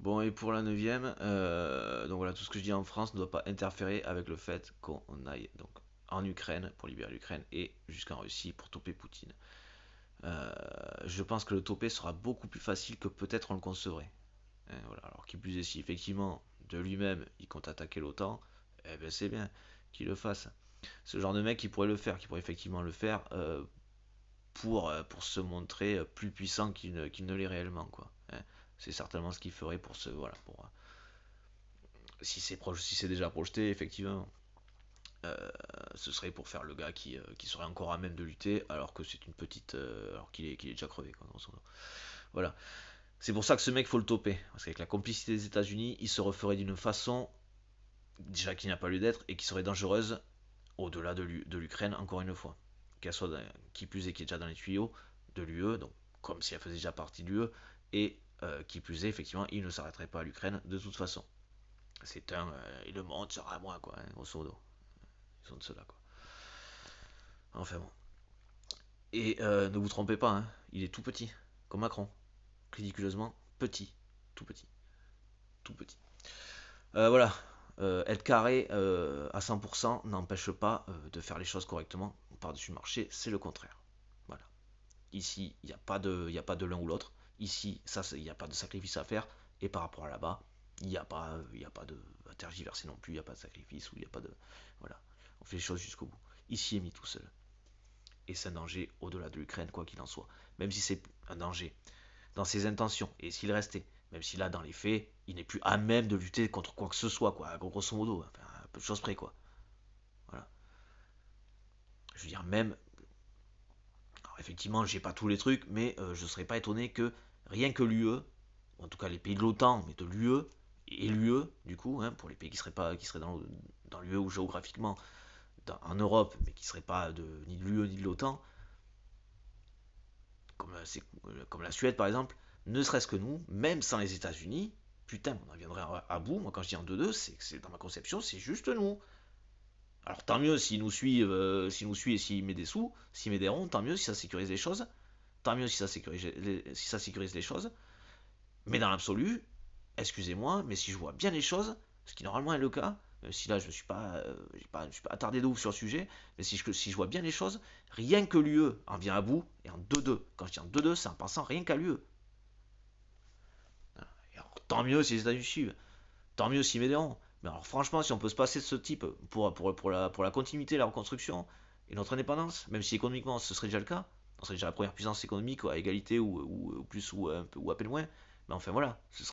Bon, et pour la neuvième, donc voilà, tout ce que je dis en France ne doit pas interférer avec le fait qu'on aille donc en Ukraine pour libérer l'Ukraine et jusqu'en Russie pour toper Poutine. Euh, je pense que le toper sera beaucoup plus facile que peut-être on le concevrait. Hein, voilà. Alors qui plus est, si effectivement de lui-même il compte attaquer l'OTAN, eh ben c'est bien qu'il le fasse. Ce genre de mec qui pourrait le faire, qui pourrait effectivement le faire pour se montrer plus puissant qu'il ne l'est réellement, quoi. Hein. C'est certainement ce qu'il ferait pour ce voilà pour si c'est déjà projeté effectivement. Ce serait pour faire le gars qui serait encore à même de lutter alors que c'est une petite alors qu'il est déjà crevé, quoi, grosso modo. Voilà. C'est pour ça que ce mec faut le toper parce qu'avec la complicité des États-Unis, il se referait d'une façon déjà qui n'a pas lieu d'être et qui serait dangereuse au-delà de l'Ukraine encore une fois. Qu'elle soit qui plus est qui est déjà dans les tuyaux de l'UE, donc comme si elle faisait déjà partie de l'UE, et qui plus est effectivement il ne s'arrêterait pas à l'Ukraine de toute façon. C'est un et le monde sera à moi, quoi, hein, grosso modo. Ils sont de ceux-là, quoi. Enfin bon. Et ne vous trompez pas, hein, il est tout petit, comme Macron. Ridiculeusement petit. Tout petit. Tout petit. Voilà. Être carré à 100% n'empêche pas de faire les choses correctement par-dessus le marché, c'est le contraire. Voilà. Ici, il n'y a pas de l'un ou l'autre. Ici, ça, il n'y a pas de sacrifice à faire. Et par rapport à là-bas, il n'y a pas de à tergiverser non plus. Il n'y a pas de sacrifice ou il n'y a pas de. Voilà. On fait les choses jusqu'au bout. Ici est mis tout seul. Et c'est un danger au-delà de l'Ukraine, quoi qu'il en soit. Même si c'est un danger dans ses intentions, et s'il restait, même si là, dans les faits, il n'est plus à même de lutter contre quoi que ce soit, quoi, grosso modo, enfin, un peu de choses près, quoi. Voilà. Je veux dire, même, alors, effectivement, j'ai pas tous les trucs, mais je serais pas étonné que rien que l'UE, en tout cas les pays de l'OTAN, mais de l'UE, et l'UE, du coup, hein, pour les pays qui seraient dans l'UE ou géographiquement en Europe, mais qui seraient pas ni de l'UE ni de l'OTAN, comme la Suède par exemple, ne serait-ce que nous, même sans les États-Unis, putain, on en viendrait à bout. Moi, quand je dis en 2-2, c'est dans ma conception, c'est juste nous. Alors tant mieux s'il nous suit et s'il met des sous, s'il met des ronds, tant mieux si ça sécurise les choses, tant mieux si ça sécurise les choses. Mais dans l'absolu, excusez-moi, mais si je vois bien les choses, ce qui normalement est le cas, si là je ne je suis pas attardé de ouf sur le sujet, mais si je vois bien les choses, rien que l'UE en vient à bout, et en 2-2. Quand je dis en 2-2, c'est en pensant rien qu'à l'UE. Tant mieux si les États-Unis suivent, tant mieux s'ils m'aideront. Mais alors franchement, si on peut se passer de ce type pour la continuité, la reconstruction et notre indépendance, même si économiquement ce serait déjà le cas, on serait déjà la première puissance économique à égalité ou plus ou à peine moins, mais enfin voilà, ce